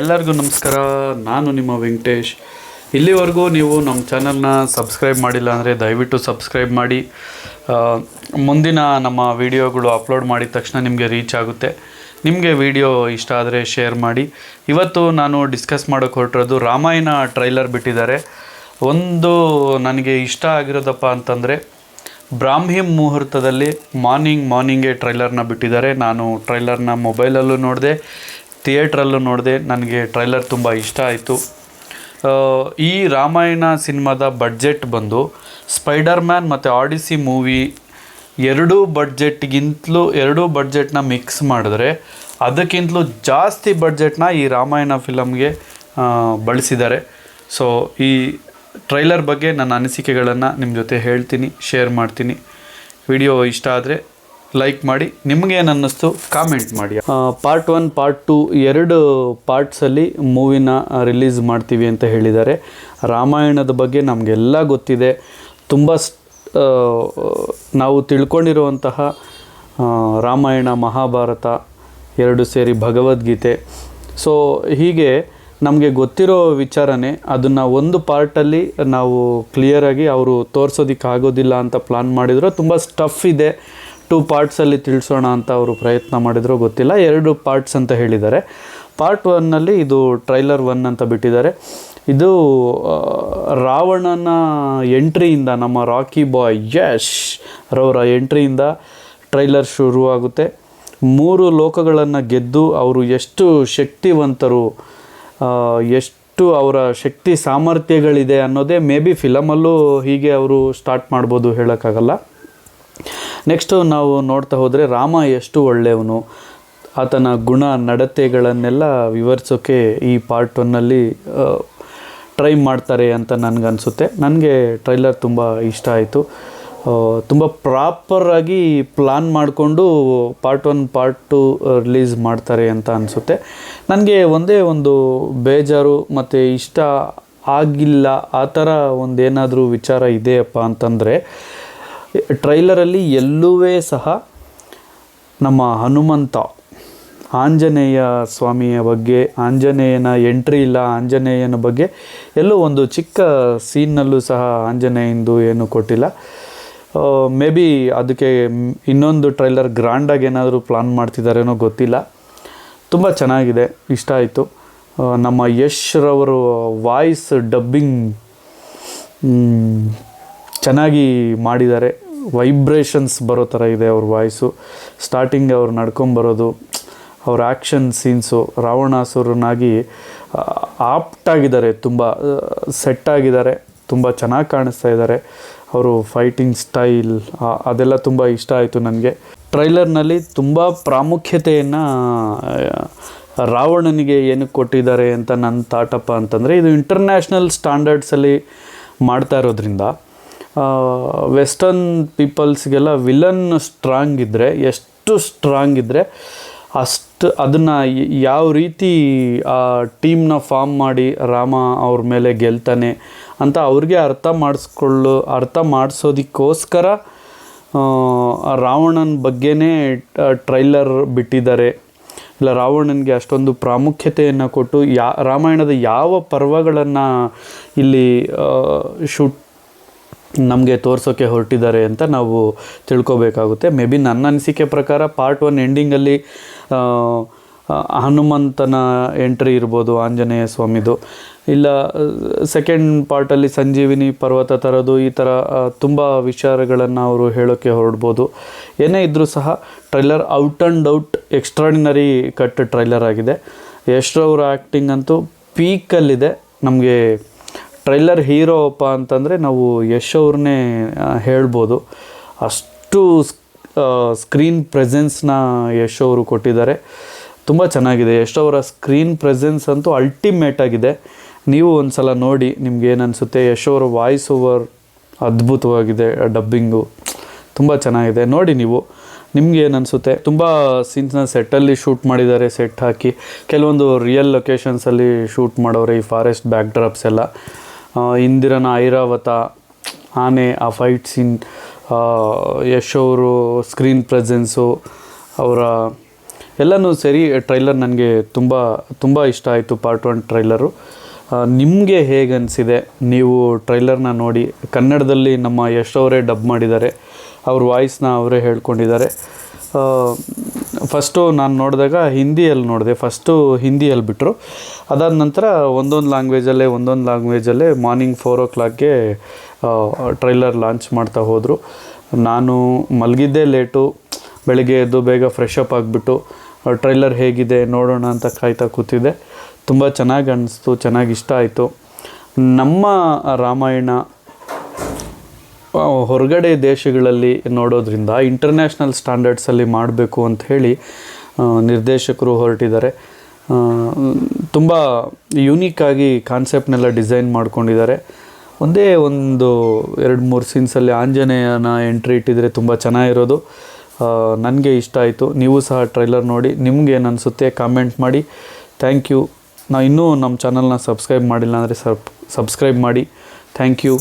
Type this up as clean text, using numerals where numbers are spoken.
ಎಲ್ಲರಿಗೂ ನಮಸ್ಕಾರ. ನಾನು ನಿಮ್ಮ ವೆಂಕಟೇಶ್. ಇಲ್ಲಿವರೆಗೂ ನೀವು ನಮ್ಮ ಚಾನಲ್ನ ಸಬ್ಸ್ಕ್ರೈಬ್ ಮಾಡಿಲ್ಲ ಅಂದರೆ ದಯವಿಟ್ಟು ಸಬ್ಸ್ಕ್ರೈಬ್ ಮಾಡಿ. ಮುಂದಿನ ನಮ್ಮ ವಿಡಿಯೋಗಳು ಅಪ್ಲೋಡ್ ಮಾಡಿದ ತಕ್ಷಣ ನಿಮಗೆ ರೀಚ್ ಆಗುತ್ತೆ. ನಿಮಗೆ ವಿಡಿಯೋ ಇಷ್ಟ ಆದರೆ ಶೇರ್ ಮಾಡಿ. ಇವತ್ತು ನಾನು ಡಿಸ್ಕಸ್ ಮಾಡೋಕ್ಕೆ ಹೊರಟಿರೋದು ರಾಮಾಯಣ ಟ್ರೈಲರ್ ಬಿಟ್ಟಿದ್ದಾರೆ. ಒಂದು ನನಗೆ ಇಷ್ಟ ಆಗಿರೋದಪ್ಪ ಅಂತಂದರೆ ಬ್ರಾಹ್ಮಿ ಮುಹೂರ್ತದಲ್ಲಿ ಮಾರ್ನಿಂಗೇ ಟ್ರೈಲರ್ನ ಬಿಟ್ಟಿದ್ದಾರೆ. ನಾನು ಟ್ರೈಲರ್ನ ಮೊಬೈಲಲ್ಲೂ ನೋಡಿದೆ, ಥಿಯೇಟ್ರಲ್ಲೂ ನೋಡಿದೆ. ನನಗೆ ಟ್ರೈಲರ್ ತುಂಬ ಇಷ್ಟ ಆಯಿತು. ಈ ರಾಮಾಯಣ ಸಿನಿಮಾದ ಬಡ್ಜೆಟ್ ಬಂದು ಸ್ಪೈಡರ್ ಮ್ಯಾನ್ ಮತ್ತು ಆಡಿಸಿ ಮೂವಿ ಎರಡೂ ಬಡ್ಜೆಟ್ನ ಮಿಕ್ಸ್ ಮಾಡಿದ್ರೆ ಅದಕ್ಕಿಂತಲೂ ಜಾಸ್ತಿ ಬಡ್ಜೆಟ್ನ ಈ ರಾಮಾಯಣ ಫಿಲಮ್ಗೆ ಬಳಸಿದ್ದಾರೆ. ಸೊ ಈ ಟ್ರೈಲರ್ ಬಗ್ಗೆ ನನ್ನ ಅನಿಸಿಕೆಗಳನ್ನು ನಿಮ್ಮ ಜೊತೆ ಹೇಳ್ತೀನಿ, ಶೇರ್ ಮಾಡ್ತೀನಿ. ವಿಡಿಯೋ ಇಷ್ಟ ಆದರೆ ಲೈಕ್ ಮಾಡಿ, ನಿಮಗೇನು ಅನ್ನಿಸ್ತು ಕಾಮೆಂಟ್ ಮಾಡಿ. ಪಾರ್ಟ್ 1 ಪಾರ್ಟ್ 2 ಎರಡು ಪಾರ್ಟ್ಸಲ್ಲಿ ಮೂವಿನ ರಿಲೀಸ್ ಮಾಡ್ತೀವಿ ಅಂತ ಹೇಳಿದ್ದಾರೆ. ರಾಮಾಯಣದ ಬಗ್ಗೆ ನಮಗೆಲ್ಲ ಗೊತ್ತಿದೆ. ತುಂಬ ನಾವು ತಿಳ್ಕೊಂಡಿರುವಂತಹ ರಾಮಾಯಣ, ಮಹಾಭಾರತ ಎರಡು ಸೇರಿ ಭಗವದ್ಗೀತೆ. ಸೊ ಹೀಗೆ ನಮಗೆ ಗೊತ್ತಿರೋ ವಿಚಾರನೇ ಅದನ್ನು ಒಂದು ಪಾರ್ಟಲ್ಲಿ ನಾವು ಕ್ಲಿಯರಾಗಿ ಅವರು ತೋರಿಸೋದಕ್ಕಾಗೋದಿಲ್ಲ ಅಂತ ಪ್ಲಾನ್ ಮಾಡಿದ್ರು. ತುಂಬ ಸ್ಟಫ್ ಇದೆ, 2 ಪಾರ್ಟ್ಸಲ್ಲಿ ತಿಳಿಸೋಣ ಅಂತ ಅವರು ಪ್ರಯತ್ನ ಮಾಡಿದ್ರು, ಗೊತ್ತಿಲ್ಲ. 2 ಪಾರ್ಟ್ಸ್ ಅಂತ ಹೇಳಿದ್ದಾರೆ. ಪಾರ್ಟ್ 1ನಲ್ಲಿ ಇದು ಟ್ರೈಲರ್ 1 ಅಂತ ಬಿಟ್ಟಿದ್ದಾರೆ. ಇದು ರಾವಣನ ಎಂಟ್ರಿಯಿಂದ, ನಮ್ಮ ರಾಕಿ ಬಾಯ್ ಯಶ್ ರವರ ಎಂಟ್ರಿಯಿಂದ ಟ್ರೈಲರ್ ಶುರುವಾಗುತ್ತೆ. 3 ಲೋಕಗಳನ್ನು ಗೆದ್ದು ಅವರು ಎಷ್ಟು ಶಕ್ತಿವಂತರು, ಎಷ್ಟು ಅವರ ಶಕ್ತಿ ಸಾಮರ್ಥ್ಯಗಳಿದೆ ಅನ್ನೋದೇ ಮೇ ಬಿ ಫಿಲಮಲ್ಲೂ ಹೀಗೆ ಅವರು ಸ್ಟಾರ್ಟ್ ಮಾಡ್ಬೋದು, ಹೇಳೋಕ್ಕಾಗಲ್ಲ. ನೆಕ್ಸ್ಟು ನಾವು ನೋಡ್ತಾ ಹೋದರೆ ರಾಮ ಎಷ್ಟು ಒಳ್ಳೆಯವನು, ಆತನ ಗುಣ ನಡತೆಗಳನ್ನೆಲ್ಲ ವಿವರಿಸೋಕ್ಕೆ ಈ ಪಾರ್ಟ್ 1ನಲ್ಲಿ ಟ್ರೈ ಮಾಡ್ತಾರೆ ಅಂತ ನನಗನ್ಸುತ್ತೆ. ನನಗೆ ಟ್ರೈಲರ್ ತುಂಬ ಇಷ್ಟ ಆಯಿತು. ತುಂಬ ಪ್ರಾಪರಾಗಿ ಪ್ಲಾನ್ ಮಾಡಿಕೊಂಡು ಪಾರ್ಟ್ 1 ಪಾರ್ಟ್ 2 ರಿಲೀಸ್ ಮಾಡ್ತಾರೆ ಅಂತ ಅನಿಸುತ್ತೆ. ನನಗೆ ಒಂದೇ ಒಂದು ಬೇಜಾರು ಮತ್ತು ಇಷ್ಟ ಆಗಿಲ್ಲ ಆ ಥರ ಒಂದೇನಾದರೂ ವಿಚಾರ ಇದೆಯಪ್ಪ ಅಂತಂದರೆ, ಟ್ರೈಲರಲ್ಲಿ ಎಲ್ಲೂ ಸಹ ನಮ್ಮ ಹನುಮಂತ ಆಂಜನೇಯ ಸ್ವಾಮಿಯ ಬಗ್ಗೆ, ಆಂಜನೇಯನ ಎಂಟ್ರಿ ಇಲ್ಲ. ಆಂಜನೇಯನ ಬಗ್ಗೆ ಎಲ್ಲೂ ಒಂದು ಚಿಕ್ಕ ಸೀನ್ನಲ್ಲೂ ಸಹ ಆಂಜನೇಯಂದು ಏನು ಕೊಟ್ಟಿಲ್ಲ. ಮೇ ಬಿ ಅದಕ್ಕೆ ಇನ್ನೊಂದು ಟ್ರೈಲರ್ ಗ್ರ್ಯಾಂಡಾಗಿ ಏನಾದರೂ ಪ್ಲಾನ್ ಮಾಡ್ತಿದ್ದಾರೇನೋ ಗೊತ್ತಿಲ್ಲ. ತುಂಬ ಚೆನ್ನಾಗಿದೆ, ಇಷ್ಟ ಆಯಿತು. ನಮ್ಮ ಯಶ್ ರವರು ವಾಯ್ಸ್ ಡಬ್ಬಿಂಗ್ ಚೆನ್ನಾಗಿ ಮಾಡಿದ್ದಾರೆ. ವೈಬ್ರೇಷನ್ಸ್ ಬರೋ ಥರ ಇದೆ ಅವ್ರ ವಾಯ್ಸು. ಸ್ಟಾರ್ಟಿಂಗ್ ಅವ್ರು ನಡ್ಕೊಂಬರೋದು, ಅವ್ರ ಆ್ಯಕ್ಷನ್ ಸೀನ್ಸು, ರಾವಣಾಸುರನಾಗಿ ಆಪ್ಟಾಗಿದ್ದಾರೆ, ತುಂಬ ಸೆಟ್ಟಾಗಿದ್ದಾರೆ, ತುಂಬ ಚೆನ್ನಾಗಿ ಕಾಣಿಸ್ತಾ ಇದ್ದಾರೆ. ಅವರು ಫೈಟಿಂಗ್ ಸ್ಟೈಲ್ ಅದೆಲ್ಲ ತುಂಬ ಇಷ್ಟ ಆಯಿತು ನನಗೆ. ಟ್ರೈಲರ್ನಲ್ಲಿ ತುಂಬ ಪ್ರಾಮುಖ್ಯತೆಯನ್ನು ರಾವಣನಿಗೆ ಏನಕ್ಕೆ ಕೊಟ್ಟಿದ್ದಾರೆ ಅಂತ ನನ್ನ ಥಾಟಪ್ಪ ಅಂತಂದರೆ, ಇದು ಇಂಟರ್ನ್ಯಾಷನಲ್ ಸ್ಟ್ಯಾಂಡರ್ಡ್ಸಲ್ಲಿ ಮಾಡ್ತಾ ಇರೋದ್ರಿಂದ ವೆಸ್ಟರ್ನ್ ಪೀಪಲ್ಸ್ಗೆಲ್ಲ ವಿಲನ್ ಸ್ಟ್ರಾಂಗ್ ಇದ್ದರೆ, ಎಷ್ಟು ಸ್ಟ್ರಾಂಗ್ ಇದ್ದರೆ ಅಷ್ಟು ಅದನ್ನು ಯಾವ ರೀತಿ ಆ ಟೀಮ್ನ ಫಾರ್ಮ್ ಮಾಡಿ ರಾಮ ಅವ್ರ ಮೇಲೆ ಗೆಲ್ತಾನೆ ಅಂತ ಅವ್ರಿಗೆ ಅರ್ಥ ಮಾಡಿಸೋದಕ್ಕೋಸ್ಕರ ರಾವಣನ ಬಗ್ಗೆನೇ ಟ್ರೈಲರ್ ಬಿಟ್ಟಿದ್ದಾರೆ. ಇಲ್ಲ, ರಾವಣನಿಗೆ ಅಷ್ಟೊಂದು ಪ್ರಾಮುಖ್ಯತೆಯನ್ನು ಕೊಟ್ಟು ರಾಮಾಯಣದ ಯಾವ ಪರ್ವಗಳನ್ನು ಇಲ್ಲಿ ನಮಗೆ ತೋರಿಸೋಕ್ಕೆ ಹೊರಟಿದ್ದಾರೆ ಅಂತ ನಾವು ತಿಳ್ಕೊಬೇಕಾಗುತ್ತೆ. ಮೇ ಬಿ ನನ್ನ ಅನಿಸಿಕೆ ಪ್ರಕಾರ ಪಾರ್ಟ್ 1 ಎಂಡಿಂಗಲ್ಲಿ ಹನುಮಂತನ ಎಂಟ್ರಿ ಇರ್ಬೋದು, ಆಂಜನೇಯ ಸ್ವಾಮಿದು. ಇಲ್ಲ, ಸೆಕೆಂಡ್ ಪಾರ್ಟಲ್ಲಿ ಸಂಜೀವಿನಿ ಪರ್ವತ ತರೋದು, ಈ ಥರ ತುಂಬ ವಿಚಾರಗಳನ್ನು ಅವರು ಹೇಳೋಕ್ಕೆ ಹೊರಡ್ಬೋದು. ಏನೇ ಇದ್ದರೂ ಸಹ trailer out and out extraordinary cut trailer ಆಗಿದೆ. ಯಶ್ರವ್ರ ಆ್ಯಕ್ಟಿಂಗ್ ಅಂತೂ ಪೀಕಲ್ಲಿದೆ. ನಮಗೆ ಟ್ರೈಲರ್ ಹೀರೋಪ್ಪ ಅಂತಂದರೆ ನಾವು ಯಶ್ ಅವ್ರನ್ನೇ ಹೇಳ್ಬೋದು. ಅಷ್ಟು ಸ್ಕ್ರೀನ್ ಪ್ರೆಸೆನ್ಸ್ನ ಯಶ್ ಅವರು ಕೊಟ್ಟಿದ್ದಾರೆ. ತುಂಬ ಚೆನ್ನಾಗಿದೆ. ಯಶ್ ಅವರ ಸ್ಕ್ರೀನ್ ಪ್ರೆಸೆನ್ಸ್ ಅಂತೂ ಅಲ್ಟಿಮೇಟ್ ಆಗಿದೆ. ನೀವು ಒಂದು ಸಲ ನೋಡಿ, ನಿಮ್ಗೆ ಏನು ಅನಿಸುತ್ತೆ. ಯಶ್ ಅವರ ವಾಯ್ಸ್ ಓವರ್ ಅದ್ಭುತವಾಗಿದೆ, ಡಬ್ಬಿಂಗು ತುಂಬ ಚೆನ್ನಾಗಿದೆ. ನೋಡಿ ನೀವು, ನಿಮ್ಗೆ ಏನು ಅನಿಸುತ್ತೆ. ತುಂಬ ಸೀನ್ಸ್ನ ಸೆಟ್ಟಲ್ಲಿ ಶೂಟ್ ಮಾಡಿದ್ದಾರೆ, ಸೆಟ್ ಹಾಕಿ. ಕೆಲವೊಂದು ರಿಯಲ್ ಲೊಕೇಶನ್ಸಲ್ಲಿ ಶೂಟ್ ಮಾಡೋರೆ. ಈ ಫಾರೆಸ್ಟ್ ಬ್ಯಾಕ್ ಡ್ರಾಪ್ಸ್ ಎಲ್ಲ, ಇಂದಿರನ ಐರಾವತ ಆನೆ, ಆ ಫೈಟ್ ಸೀನ್, ಯಶ್ ಅವರು ಸ್ಕ್ರೀನ್ ಪ್ರೆಸೆನ್ಸು, ಅವರ ಎಲ್ಲನೂ ಸೇರಿ ಟ್ರೈಲರ್ ನನಗೆ ತುಂಬ ಇಷ್ಟ ಆಯಿತು ಪಾರ್ಟ್ 1 ಟ್ರೈಲರು. ನಿಮಗೆ ಹೇಗೆ ಅನಿಸಿದೆ? ನೀವು ಟ್ರೈಲರ್ನ ನೋಡಿ, ಕನ್ನಡದಲ್ಲಿ ನಮ್ಮ ಯಶ್ ಅವರೇ ಡಬ್ ಮಾಡಿದ್ದಾರೆ, ಅವ್ರ ವಾಯ್ಸ್ನ ಅವರೇ ಹೇಳ್ಕೊಂಡಿದ್ದಾರೆ. ಫಸ್ಟು ನಾನು ನೋಡಿದಾಗ ಹಿಂದಿಯಲ್ಲಿ ನೋಡಿದೆ, ಫಸ್ಟು ಹಿಂದಿಯಲ್ಲಿ ಬಿಟ್ಟರು. ಅದಾದ ನಂತರ ಒಂದೊಂದು ಲ್ಯಾಂಗ್ವೇಜಲ್ಲೇ ಮಾರ್ನಿಂಗ್ 4 o'clockಗೆ ಟ್ರೈಲರ್ ಲಾಂಚ್ ಮಾಡ್ತಾ ಹೋದರು. ನಾನು ಮಲಗಿದ್ದೇ ಲೇಟು, ಬೆಳಗ್ಗೆ ಎದ್ದು ಬೇಗ ಫ್ರೆಶ್ ಅಪ್ ಆಗಿಬಿಟ್ಟು ಟ್ರೈಲರ್ ಹೇಗಿದೆ ನೋಡೋಣ ಅಂತ ಕಾಯ್ತಾ ಕೂತಿದ್ದೆ. ತುಂಬ ಚೆನ್ನಾಗಿ ಅನ್ನಿಸ್ತು, ಚೆನ್ನಾಗಿ ಇಷ್ಟ ಆಯಿತು. ನಮ್ಮ ರಾಮಾಯಣ ಹೊರಗಡೆ ದೇಶಗಳಲ್ಲಿ ನೋಡೋದ್ರಿಂದ ಇಂಟರ್ನ್ಯಾಷನಲ್ ಸ್ಟ್ಯಾಂಡರ್ಡ್ಸಲ್ಲಿ ಮಾಡಬೇಕು ಅಂತ ಹೇಳಿ ನಿರ್ದೇಶಕರು ಹೊರಟಿದ್ದಾರೆ. ತುಂಬ ಯೂನಿಕ್ಕಾಗಿ ಕಾನ್ಸೆಪ್ಟ್ನೆಲ್ಲ ಡಿಸೈನ್ ಮಾಡ್ಕೊಂಡಿದ್ದಾರೆ. ಒಂದೇ 2-3 ಸೀನ್ಸಲ್ಲಿ ಆಂಜನೇಯನ ಎಂಟ್ರಿ ಇಟ್ಟಿದ್ರೆ ತುಂಬ ಚೆನ್ನಾಗಿರೋದು. ನನಗೆ ಇಷ್ಟ ಆಯಿತು. ನೀವು ಸಹ ಟ್ರೈಲರ್ ನೋಡಿ ನಿಮ್ಗೆ ಏನು ಅನಿಸುತ್ತೆ ಕಾಮೆಂಟ್ ಮಾಡಿ. Thank you. ಇನ್ನೂ ನಮ್ಮ ಚಾನಲ್ನ ಸಬ್ಸ್ಕ್ರೈಬ್ ಮಾಡಿಲ್ಲ ಅಂದರೆ ಸಬ್ಸ್ಕ್ರೈಬ್ ಮಾಡಿ. Thank you.